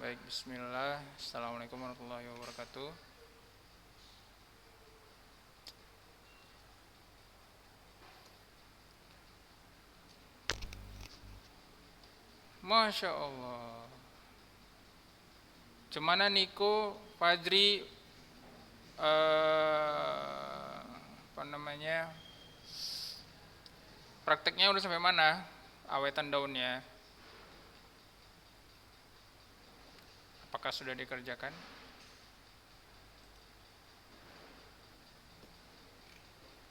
Baik, bismillah. Assalamualaikum warahmatullahi wabarakatuh. Masya Allah. Cemana Niko, Fadri, apa namanya? Prakteknya udah sampai mana? Awetan daunnya. Apakah sudah dikerjakan?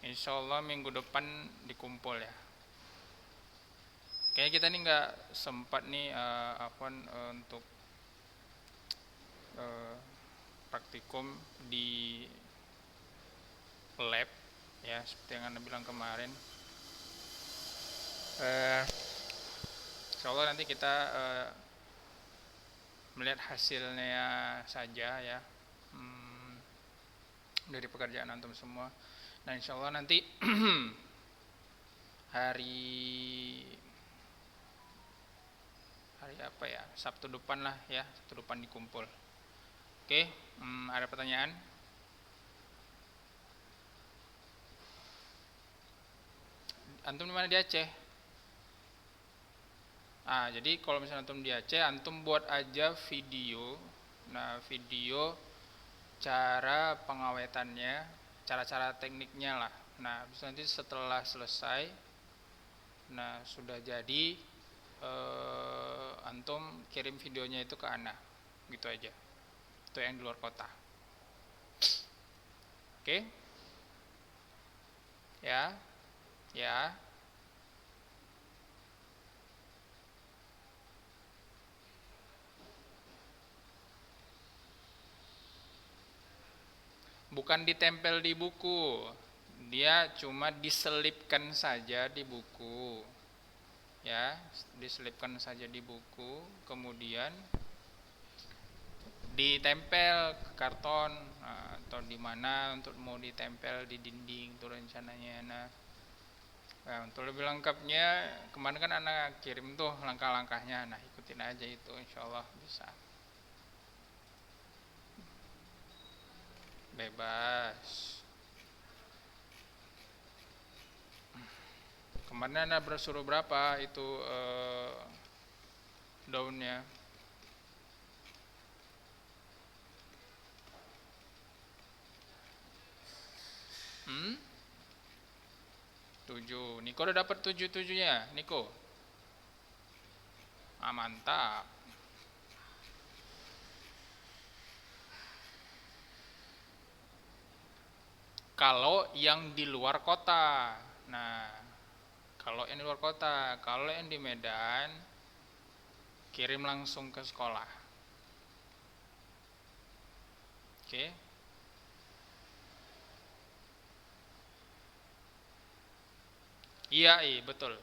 Insya Allah minggu depan dikumpul ya. Kayaknya kita nih nggak sempat nih untuk eh, praktikum di lab ya seperti yang anda bilang kemarin. Eh, Insya Allah nanti kita melihat hasilnya saja ya, hmm, dari pekerjaan antum semua. Nah insya Allah nanti hari hari apa ya, Sabtu depan lah ya, Sabtu depan dikumpul. Oke, ada pertanyaan? Antum di mana di Aceh? Jadi kalau misalnya antum di Aceh, antum buat aja video. Nah, video cara pengawetannya, cara-cara tekniknya lah. Nah, bisa nanti setelah selesai, nah sudah jadi, antum kirim videonya itu ke ana, gitu aja. Itu yang di luar kota. Oke? Ya, ya. Bukan ditempel di buku, dia cuma diselipkan saja di buku, ya, diselipkan saja di buku, kemudian ditempel ke karton, atau di mana untuk mau ditempel di dinding itu rencananya. Nah, untuk lebih lengkapnya kemarin kan anak kirim tuh langkah-langkahnya, nah ikutin aja itu, insya Allah bisa. Bebas. Kemarin anda bersuruh berapa itu daunnya? 7. Niko udah dapat 7-7-nya, Niko. Mantap. Kalau yang di luar kota. Nah, kalau yang di luar kota, kalau yang di Medan kirim langsung ke sekolah. Oke. Iya, betul.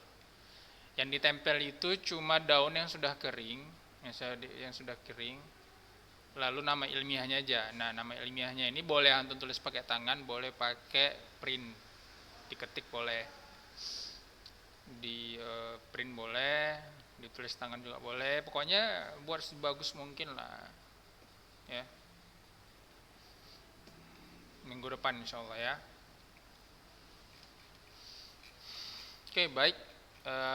Yang ditempel itu cuma daun yang sudah kering, yang sudah kering. Lalu nama ilmiahnya aja. Nah, nama ilmiahnya ini boleh antum tulis pakai tangan, boleh pakai print. Diketik boleh. Di print boleh, ditulis tangan juga boleh. Pokoknya buat sebagus mungkin lah. Ya. Minggu depan insyaallah ya. Oke, baik.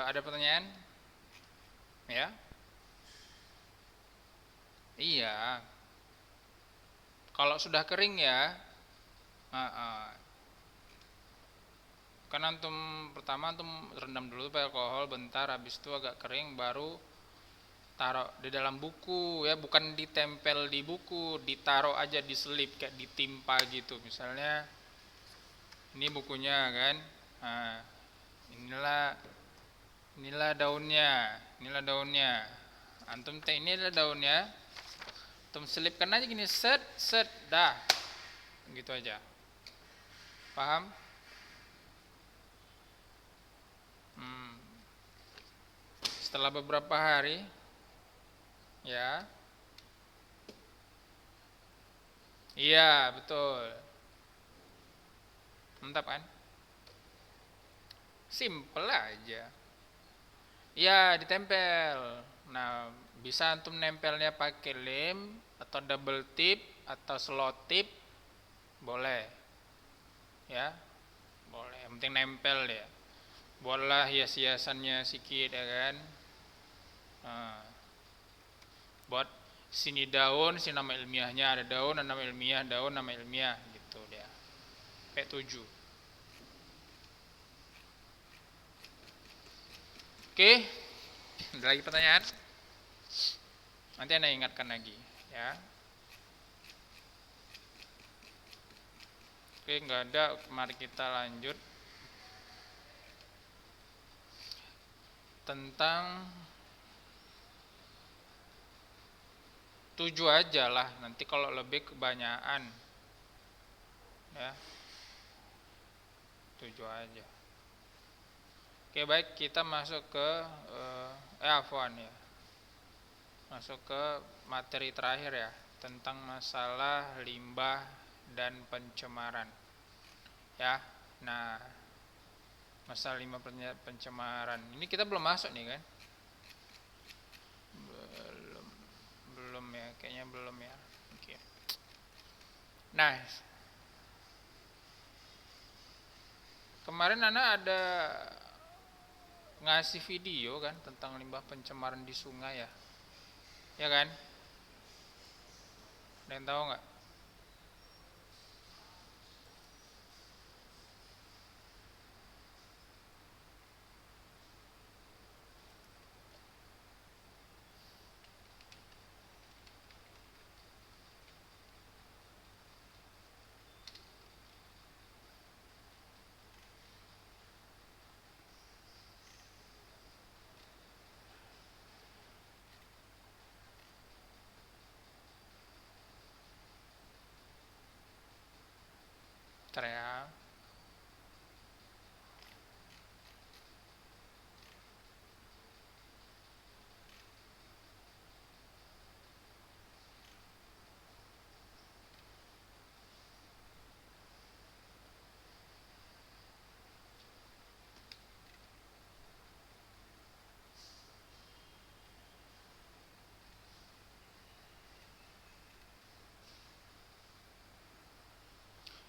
Ada pertanyaan? Ya. Iya. Kalau sudah kering ya, kan antum pertama antum rendam dulu pakai alkohol bentar, habis itu agak kering baru taruh di dalam buku ya, bukan ditempel di buku, ditaruh aja, diselip kayak ditimpa gitu. Misalnya ini bukunya kan, nah, inilah inilah daunnya, inilah daunnya. Antum teh ini adalah daunnya, antum selipkan aja gini, set set, dah, gitu aja. Paham? Hmm. Setelah beberapa hari, ya, iya betul, mantap kan? Simple aja. Ya ditempel. Nah, Bisa antum nempelnya pakai lem atau double tip atau slow tip, boleh ya, boleh, yang penting nempel ya. Buatlah hias-hiasannya sedikit ya kan. Nah, buat sini daun, sini nama ilmiahnya, ada daun, ada nama ilmiah, daun, nama ilmiah gitu dia. P7. Oke, ada lagi pertanyaan? Nanti Anda ingatkan lagi ya. Oke, nggak ada, mari kita lanjut tentang 7 aja lah, nanti kalau lebih kebanyakan ya, 7 aja. Oke, baik, kita masuk ke Afwan ya, masuk ke materi terakhir ya, tentang masalah limbah dan pencemaran ya. Nah, masalah limbah pencemaran ini kita belum masuk nih kan, belum belum ya, kayaknya belum ya. Oke, nah kemarin anak ada ngasih video kan tentang limbah pencemaran di sungai ya kan? Ada yang tahu nggak? Ntar ya.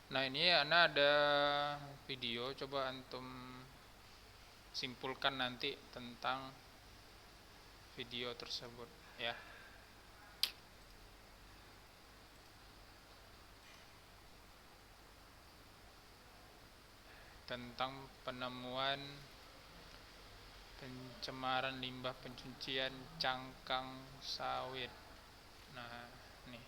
Nah ini anak ada video, coba antum simpulkan nanti tentang video tersebut ya. Tentang penemuan pencemaran limbah pencucian cangkang sawit. Nah, nih.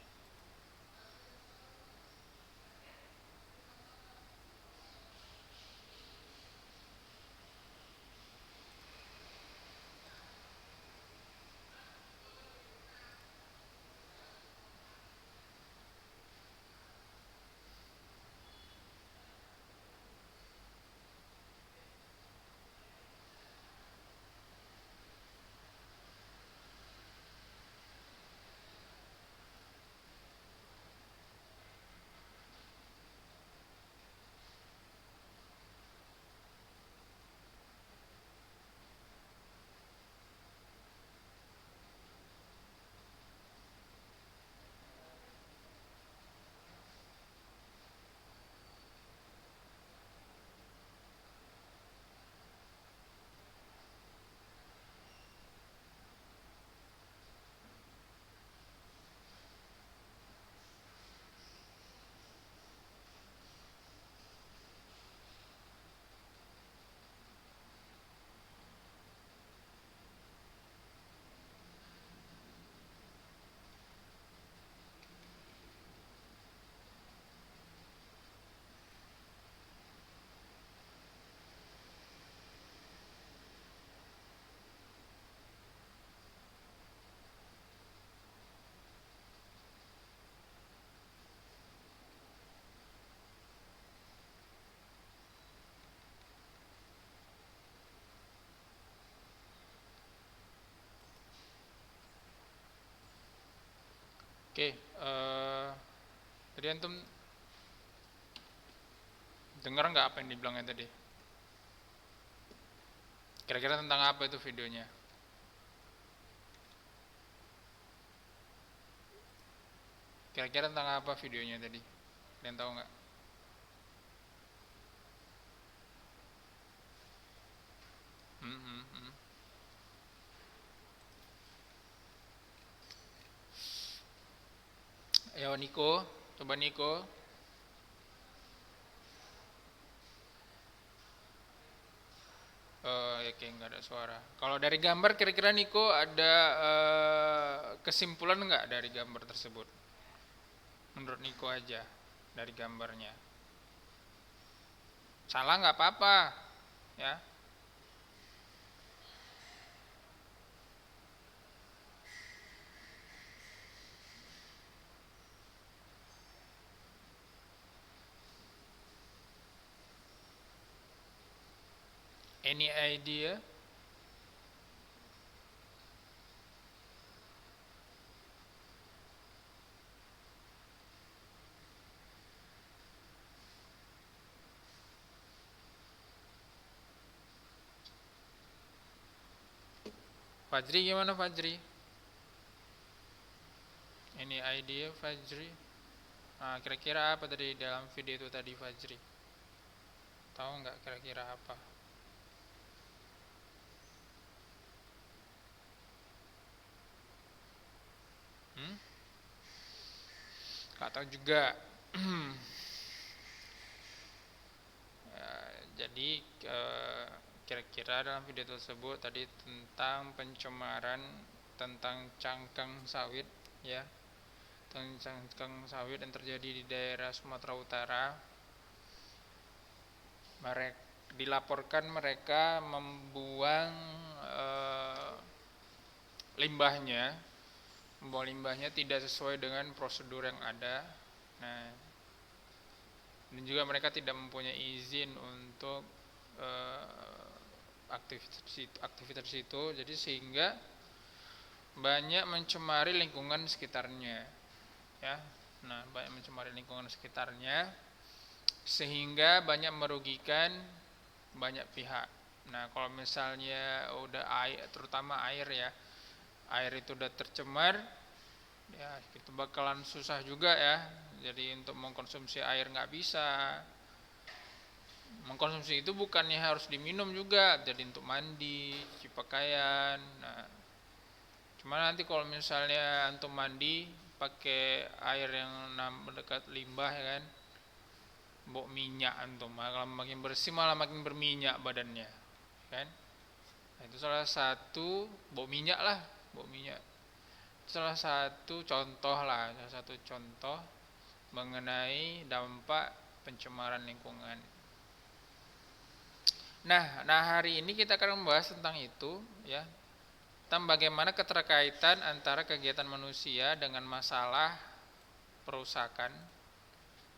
Oke, tadi antum dengar nggak apa yang dibilangnya tadi? Kira-kira tentang apa itu videonya? Kira-kira tentang apa videonya tadi? Kalian tahu nggak? Hmm, hmm, hmm. Ayo Niko, coba Niko. Ya kayak nggak ada suara. Kalau dari gambar kira-kira Niko ada kesimpulan nggak dari gambar tersebut? Menurut Niko aja dari gambarnya. Salah nggak apa-apa, ya. Any idea? Fajri gimana Fajri? Any idea Fajri? Nah, kira-kira apa tadi dalam video itu tadi Fajri? Tahu nggak kira-kira apa? Hmm? Nggak tahu juga. Ya, jadi kira-kira dalam video tersebut tadi tentang pencemaran tentang cangkang sawit, ya, tentang cangkang sawit yang terjadi di daerah Sumatera Utara. Mereka dilaporkan mereka membuang eh, limbahnya, tidak sesuai dengan prosedur yang ada. Nah, dan juga mereka tidak mempunyai izin untuk aktivitas itu, jadi sehingga banyak mencemari lingkungan sekitarnya, ya. Nah, banyak mencemari lingkungan sekitarnya sehingga banyak merugikan banyak pihak. Nah, kalau misalnya udah air, terutama air ya, air itu udah tercemar, ya itu bakalan susah juga ya. Jadi untuk mengkonsumsi air nggak bisa. Mengkonsumsi itu bukannya harus diminum juga, jadi untuk mandi, cuci pakaian. Nah, cuma nanti kalau misalnya untuk mandi pakai air yang mendekat limbah ya kan, bau minyak antum, kalau makin bersih malah makin berminyak badannya, kan? Nah, itu salah satu bau minyak lah, bau minyak. Salah satu contoh lah, salah satu contoh mengenai dampak pencemaran lingkungan. Nah hari ini kita akan membahas tentang itu, ya, tentang bagaimana keterkaitan antara kegiatan manusia dengan masalah perusakan,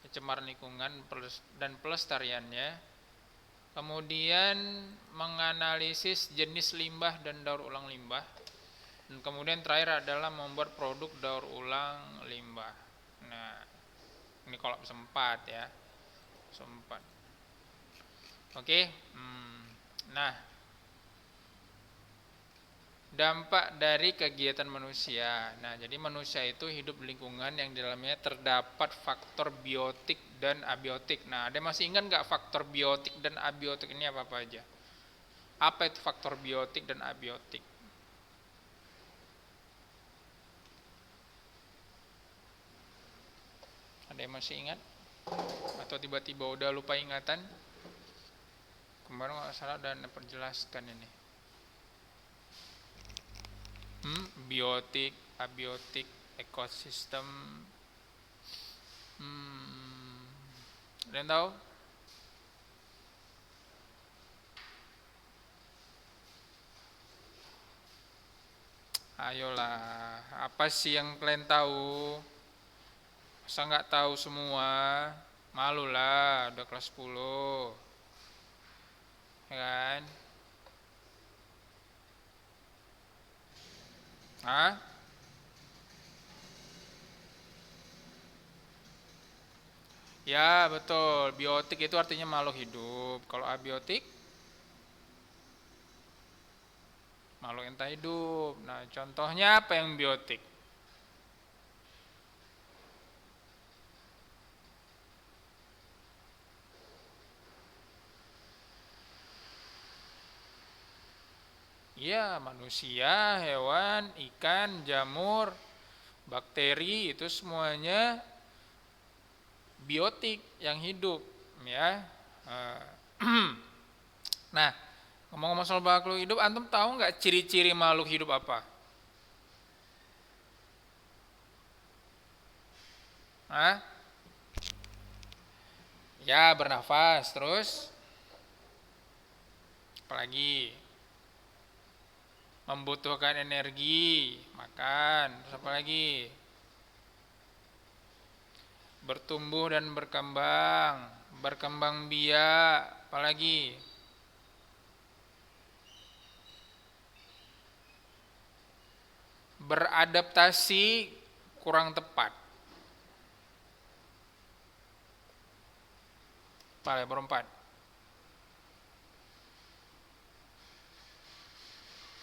pencemaran lingkungan dan pelestariannya. Kemudian menganalisis jenis limbah dan daur ulang limbah. Dan kemudian terakhir adalah membuat produk daur ulang limbah. Nah, ini kalau sempat ya, sempat. Oke. Nah, dampak dari kegiatan manusia. Nah, jadi manusia itu hidup di lingkungan yang di dalamnya terdapat faktor biotik dan abiotik. Nah, ada masih ingat nggak faktor biotik dan abiotik ini apa aja? Apa itu faktor biotik dan abiotik? Ada yang masih ingat? Atau tiba-tiba udah lupa ingatan? Kemarin nggak salah dan perjelaskan ini. Biotik, abiotik, ekosistem. Ada yang tahu? Ayolah, apa sih yang kalian tahu? Masa nggak tahu semua? Malu lah, udah kelas 10, ya kan? Hah? Ya betul, biotik itu artinya makhluk hidup. Kalau abiotik, makhluk yang tak hidup. Nah, contohnya apa yang biotik? Iya, manusia, hewan, ikan, jamur, bakteri itu semuanya biotik yang hidup, ya. Nah, ngomong-ngomong soal makhluk hidup, antum tahu nggak ciri-ciri makhluk hidup apa? Hah? Ya, bernafas, terus apalagi? Membutuhkan energi, makan, terus apa lagi? Bertumbuh dan berkembang, berkembang biak, apalagi? Beradaptasi kurang tepat. Apa berempat?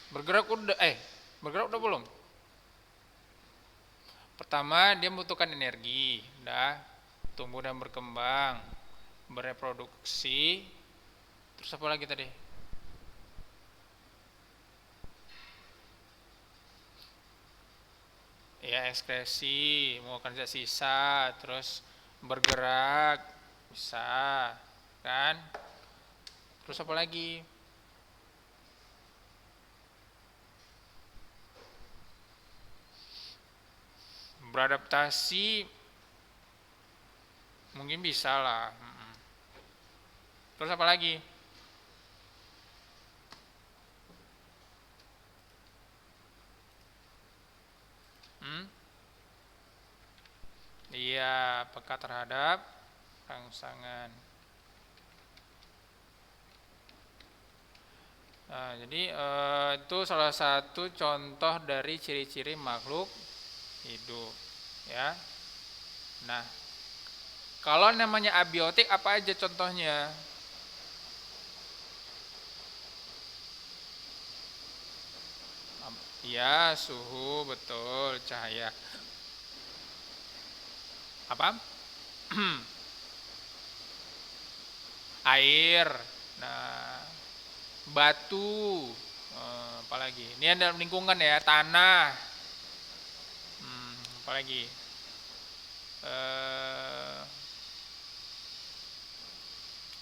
Bergerak udah belum? Pertama, dia membutuhkan energi, udah. Tumbuh dan berkembang, bereproduksi, terus apa lagi tadi? Ya, ekskresi, mengeluarkan zat sisa, terus bergerak, bisa, kan? Terus apa lagi? Beradaptasi, mungkin bisa lah. Terus apa lagi? Hmm? Iya, peka terhadap rangsangan. Nah, jadi itu salah satu contoh dari ciri-ciri makhluk hidup, ya. Nah, kalau namanya abiotik apa aja contohnya? Ya, suhu, betul, cahaya. Apa? Air. Nah, batu. Apalagi? Ini ada lingkungan ya, tanah. Apalagi? Eh,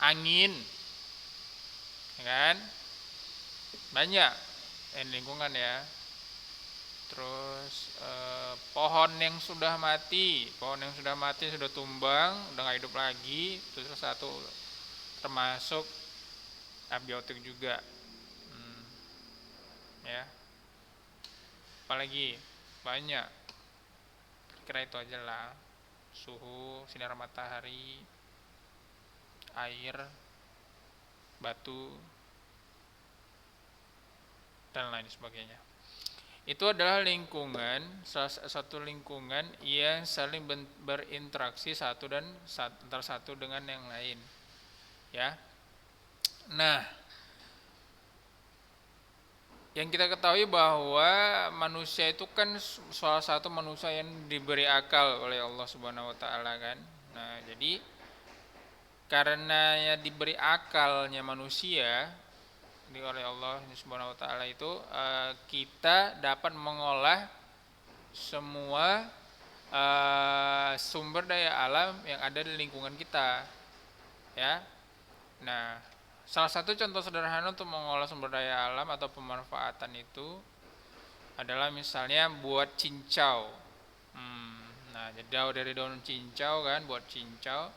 angin, ya kan? Banyak. Lingkungan ya. Terus pohon yang sudah mati, sudah tumbang, udah nggak hidup lagi, itu salah satu termasuk abiotik juga. Ya, apalagi banyak. Kira itu aja lah. Suhu, sinar matahari, air, batu, dan lain sebagainya. Itu adalah lingkungan, salah satu lingkungan yang saling berinteraksi antara satu dengan yang lain. Ya. Nah, yang kita ketahui bahwa manusia itu kan salah satu manusia yang diberi akal oleh Allah Subhanahu wa taala kan. Nah, jadi karena ya diberi akalnya manusia oleh Allah Subhanahu wa taala itu kita dapat mengolah semua sumber daya alam yang ada di lingkungan kita. Ya. Nah, salah satu contoh sederhana untuk mengolah sumber daya alam atau pemanfaatan itu adalah misalnya buat cincau. Nah, jadi dari daun cincau kan, buat cincau.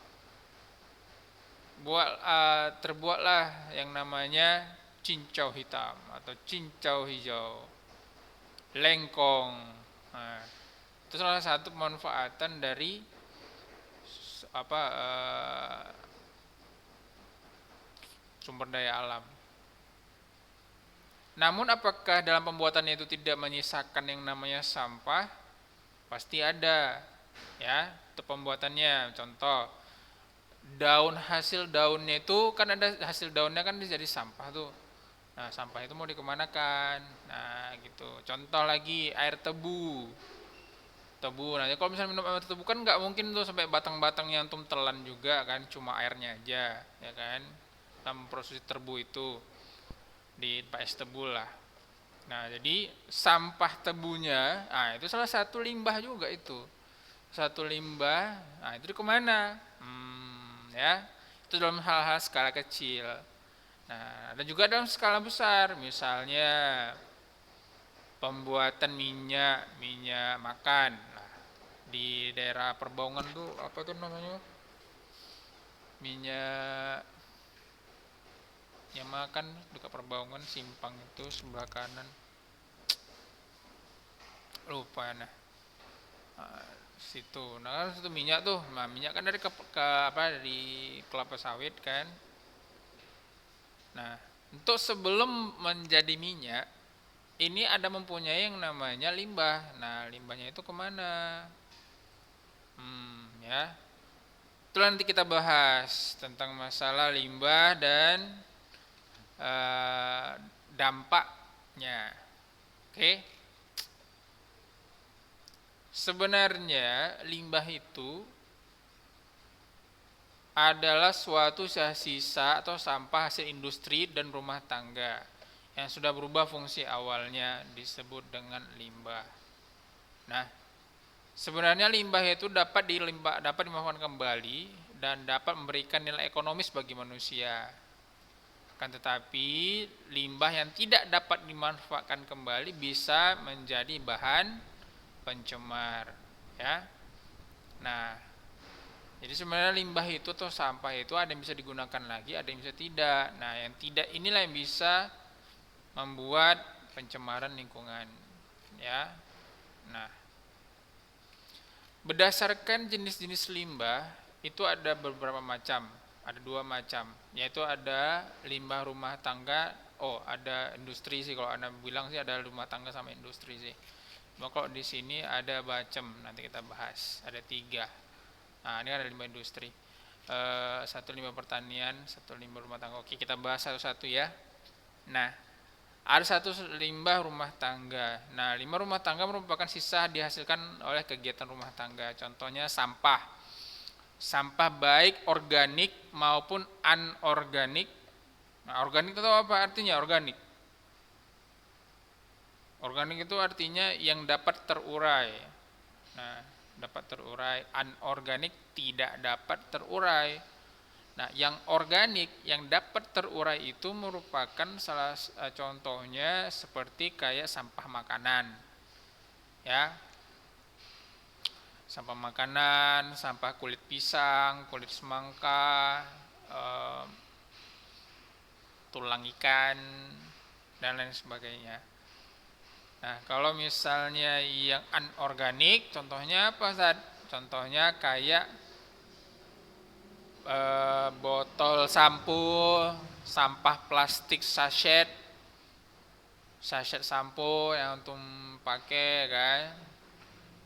Terbuatlah yang namanya cincau hitam atau cincau hijau, lengkong. Nah, itu salah satu pemanfaatan dari apa sumber daya alam. Namun apakah dalam pembuatannya itu tidak menyisakan yang namanya sampah? Pasti ada, ya, untuk pembuatannya. Contoh, hasil daunnya itu kan ada hasil daunnya kan jadi sampah tuh. Nah, sampah itu mau dikemanakan? Nah, gitu. Contoh lagi air tebu. Nanti kalau misalnya minum air tebu kan nggak mungkin tuh sampai batang-batangnya antum telan juga kan, cuma airnya aja, ya kan? Dalam proses tebu itu di es tebu lah. Nah, jadi sampah tebunya, itu salah satu limbah juga itu. Satu limbah, itu kemana? Ya, itu dalam hal-hal skala kecil. Nah, ada juga dalam skala besar, misalnya pembuatan minyak makan. Nah, di daerah Perbaungan tuh apa tuh namanya? Minyak yang makan dekat Perbaungan simpang itu sebelah kanan. Lupa nah. Situ. Nah, kan situ minyak tuh. Nah, minyak kan dari ke apa dari kelapa sawit kan. Nah, untuk sebelum menjadi minyak, ini ada mempunyai yang namanya limbah. Nah, limbahnya itu kemana? Ya. Itu nanti kita bahas tentang masalah limbah dan dampaknya. Oke. Sebenarnya limbah itu adalah suatu sisa atau sampah hasil industri dan rumah tangga yang sudah berubah fungsi awalnya disebut dengan limbah. Nah, sebenarnya limbah itu dapat dimanfaatkan kembali dan dapat memberikan nilai ekonomis bagi manusia. Akan tetapi limbah yang tidak dapat dimanfaatkan kembali bisa menjadi bahan pencemar, ya. Nah, jadi sebenarnya limbah itu atau sampah itu ada yang bisa digunakan lagi, ada yang bisa tidak. Nah, yang tidak inilah yang bisa membuat pencemaran lingkungan, ya. Nah, berdasarkan jenis-jenis limbah itu ada beberapa macam, ada 2 macam, yaitu ada limbah rumah tangga, ada industri sih kalau Anda bilang sih ada rumah tangga sama industri sih. Cuma kalau di sini ada bacem, nanti kita bahas, ada 3. Nah, ini ada limbah industri, satu limbah pertanian, satu limbah rumah tangga. Oke, kita bahas satu-satu ya. Nah, ada satu limbah rumah tangga. Nah, limbah rumah tangga merupakan sisa dihasilkan oleh kegiatan rumah tangga. Contohnya sampah. Sampah baik organik maupun anorganik. Nah, organik itu apa artinya organik? Organik itu artinya yang dapat terurai. Nah, dapat terurai. Anorganik tidak dapat terurai. Nah, yang organik yang dapat terurai itu merupakan contohnya seperti kayak sampah makanan. Ya. Sampah makanan, sampah kulit pisang, kulit semangka, tulang ikan dan lain sebagainya. Nah, kalau misalnya yang anorganik, contohnya apa, Sad? Contohnya kayak botol sampo, sampah plastik sachet sampo yang untuk pakai kan,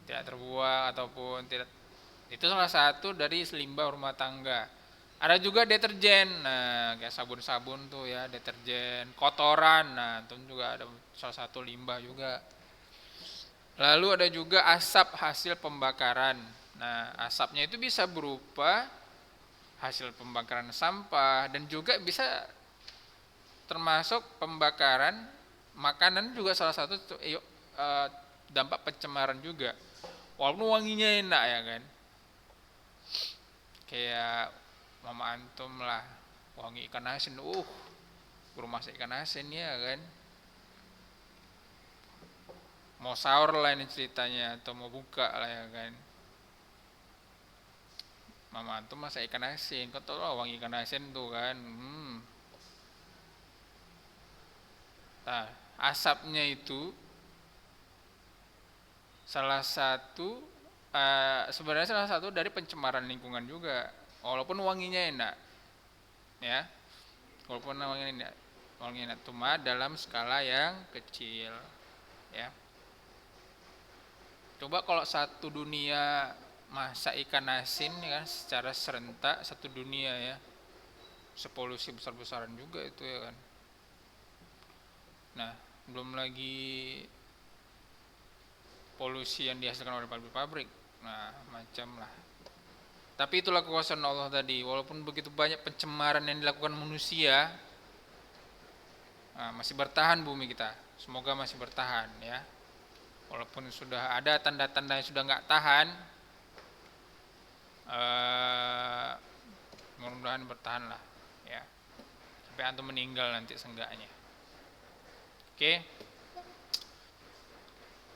tidak terbuang ataupun tidak, itu salah satu dari limbah rumah tangga. Ada juga deterjen, nah kayak sabun-sabun tuh ya, deterjen, kotoran, nah itu juga ada salah satu limbah juga. Lalu ada juga asap hasil pembakaran. Nah, asapnya itu bisa berupa hasil pembakaran sampah dan juga bisa termasuk pembakaran makanan, juga salah satu dampak pencemaran juga. Walaupun wanginya enak ya kan. Kayak mama antum lah, wangi ikan asin, guru masak ikan asin ya kan. Mau sahur lah ini ceritanya atau mau buka lah ya kan. Mama antum masak ikan asin, kau tahu lah wangi ikan asin tuh kan. Nah, asapnya itu sebenarnya salah satu dari pencemaran lingkungan juga, walaupun wanginya enak, ya, walaupun wanginya enak, cuma dalam skala yang kecil, ya. Coba kalau satu dunia masak ikan asin ya kan, secara serentak satu dunia ya, sepolusi besar-besaran juga itu ya kan. Nah, belum lagi polusi yang dihasilkan oleh pabrik-pabrik. Nah, macam lah. Tapi itulah kekuasaan Allah tadi. Walaupun begitu banyak pencemaran yang dilakukan manusia, masih bertahan bumi kita. Semoga masih bertahan ya. Walaupun sudah ada tanda-tanda yang sudah nggak tahan, mudah-mudahan bertahan lah ya. Sampai antum meninggal nanti seenggaknya. Oke.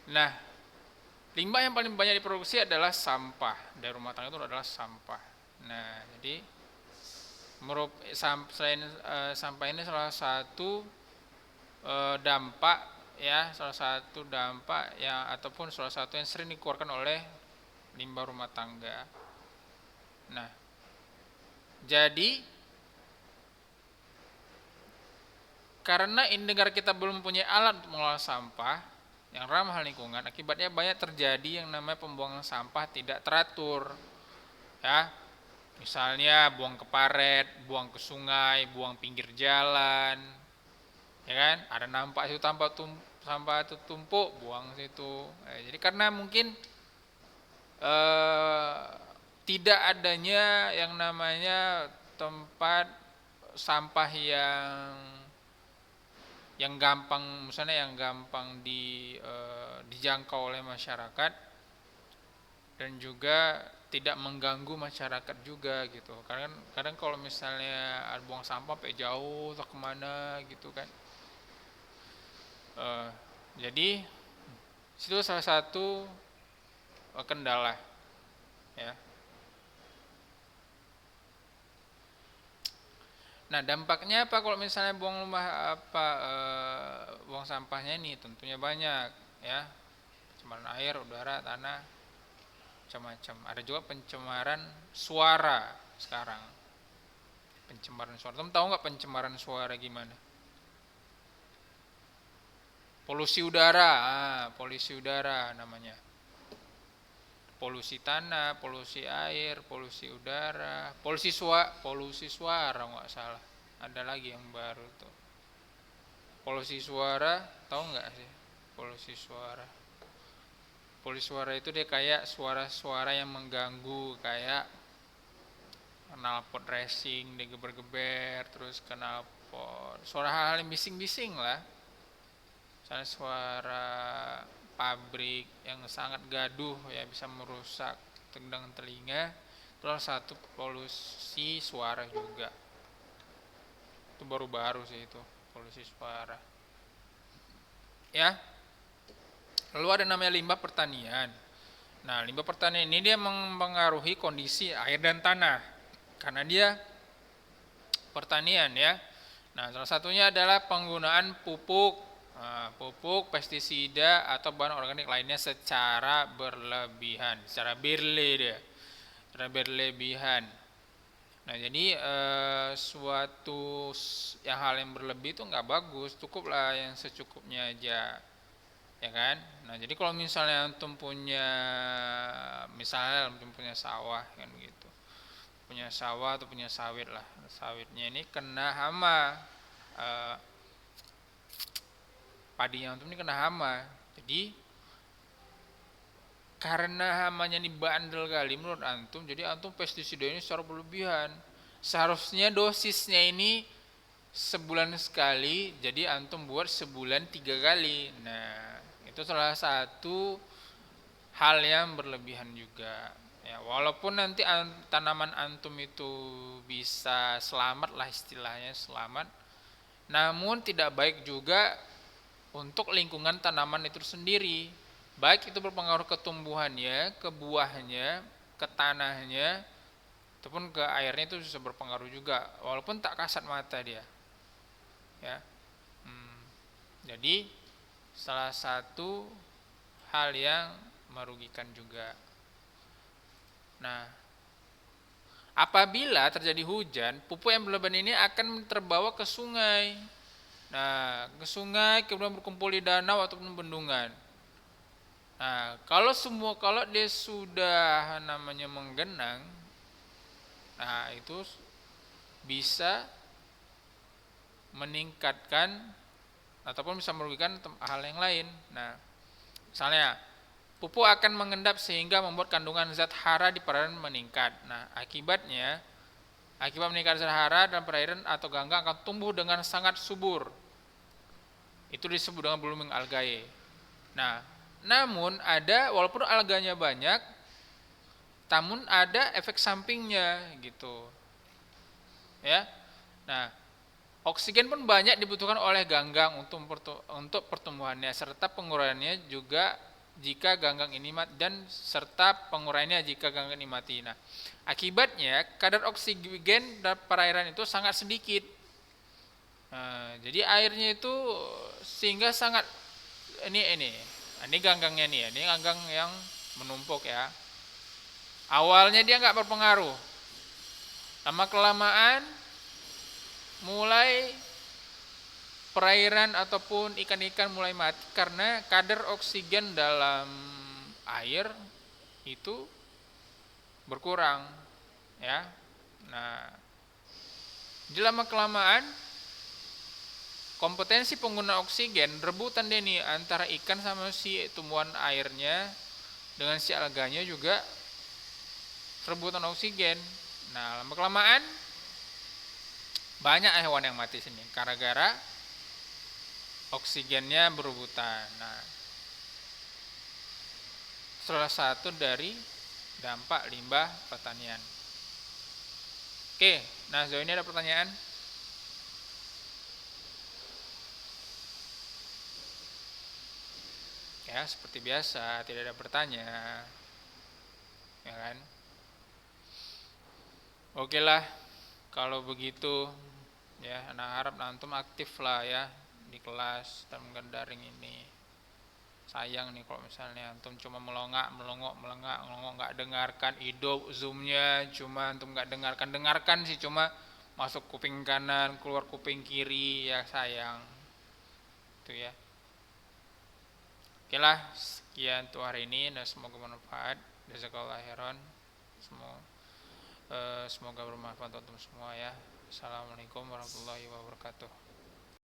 Nah, limbah yang paling banyak diproduksi adalah sampah. Dari rumah tangga itu adalah sampah. Nah, jadi selain sampah ini salah satu dampak ya, salah satu dampak ya, ataupun salah satu yang sering dikeluarkan oleh limbah rumah tangga. Nah, jadi karena negara kita belum punya alat untuk mengolah sampah yang ramah lingkungan, akibatnya banyak terjadi yang namanya pembuangan sampah tidak teratur. Ya, misalnya buang ke paret, buang ke sungai, buang pinggir jalan, ya kan? Ada nampak itu sampah itu tumpuk, buang situ. Jadi karena mungkin tidak adanya yang namanya tempat sampah yang gampang, misalnya yang gampang dijangkau oleh masyarakat, dan juga tidak mengganggu masyarakat juga gitu. Kadang kalau misalnya ada buang sampah sampai jauh atau kemana gitu kan. Jadi situ salah satu kendala ya. Nah, dampaknya apa kalau misalnya buang sampahnya ini? Tentunya banyak ya. Pencemaran air, udara, tanah, macam-macam. Ada juga pencemaran suara sekarang. Pencemaran suara. Kamu tahu nggak pencemaran suara gimana? Polusi udara namanya. Polusi tanah, polusi air, polusi udara, polusi suara nggak salah. Ada lagi yang baru tuh. Polusi suara, tahu nggak sih? Polusi suara. Polusi suara itu dia kayak suara-suara yang mengganggu, kayak knalpot racing digeber-geber, terus knalpot, suara hal-hal yang bising-bising lah. Misalnya suara pabrik yang sangat gaduh ya, bisa merusak dengan telinga. Itu salah satu polusi suara juga. Itu baru-baru sih itu polusi suara. Ya. Lalu ada namanya limbah pertanian. Nah, limbah pertanian ini dia mempengaruhi kondisi air dan tanah karena dia pertanian ya. Nah, salah satunya adalah penggunaan pupuk, pestisida atau bahan organik lainnya secara berlebihan, secara berlebihan. Nah, jadi suatu hal yang berlebih itu nggak bagus, cukuplah yang secukupnya aja, ya kan? Nah, jadi kalau misalnya antum punya sawah kan gitu, punya sawah atau punya sawit lah, sawitnya ini kena hama, padinya antum ini kena hama. Jadi karena hamanya ini bandel kali menurut antum, jadi antum pestisida ini secara berlebihan. Seharusnya dosisnya ini sebulan sekali, jadi antum buat sebulan 3 kali. Nah, itu salah satu hal yang berlebihan juga ya. Walaupun nanti tanaman antum itu bisa selamat lah, istilahnya selamat, namun tidak baik juga untuk lingkungan tanaman itu sendiri. Baik itu berpengaruh ke tumbuhannya, ke buahnya, ke tanahnya, ataupun ke airnya, itu bisa berpengaruh juga, walaupun tak kasat mata dia ya. Jadi salah satu hal yang merugikan juga. Nah, apabila terjadi hujan, pupuk yang berlebihan ini akan terbawa ke sungai. Nah, ke sungai kemudian berkumpul di danau ataupun bendungan. Nah, kalau dia sudah namanya menggenang, nah itu bisa meningkatkan ataupun bisa merugikan hal yang lain. Nah, misalnya pupuk akan mengendap sehingga membuat kandungan zat hara di perairan meningkat. Nah, akibat meningkat zat hara dan perairan atau gangga akan tumbuh dengan sangat subur. Itu disebut dengan blooming algae. Nah, namun ada, walaupun alganya banyak, namun ada efek sampingnya gitu. Ya. Nah, oksigen pun banyak dibutuhkan oleh ganggang untuk pertumbuhannya, serta penguraiannya juga jika ganggang ini mati, dan serta penguraiannya jika ganggang ini mati. Nah, akibatnya kadar oksigen dalam perairan itu sangat sedikit. Nah, jadi airnya itu sehingga sangat ini ganggangnya nih ya, ini ganggang yang menumpuk ya. Awalnya dia nggak berpengaruh, lama kelamaan mulai perairan ataupun ikan-ikan mulai mati karena kadar oksigen dalam air itu berkurang ya. Nah, di lama kelamaan kompetensi pengguna oksigen rebutan deh nih antara ikan sama si tumbuhan airnya dengan si alganya juga rebutan oksigen. Nah, lama kelamaan banyak hewan yang mati sini gara-gara oksigennya berebutan. Nah, salah satu dari dampak limbah pertanian. Oke, nah sejauh ini ada pertanyaan? Ya, seperti biasa, tidak ada bertanya. Ya kan? Oke lah, kalau begitu ya, anak harap antum aktif lah ya di kelas dan daring ini. Sayang nih kalau misalnya antum cuma melongok nggak dengarkan hidup zoomnya, cuma antum nggak dengarkan sih, cuma masuk kuping kanan keluar kuping kiri, ya sayang itu ya. Oke lah, sekian untuk hari ini dan semoga bermanfaat. Jazakallahu khairan. Semoga bermanfaat untuk semua ya. Assalamualaikum warahmatullahi wabarakatuh.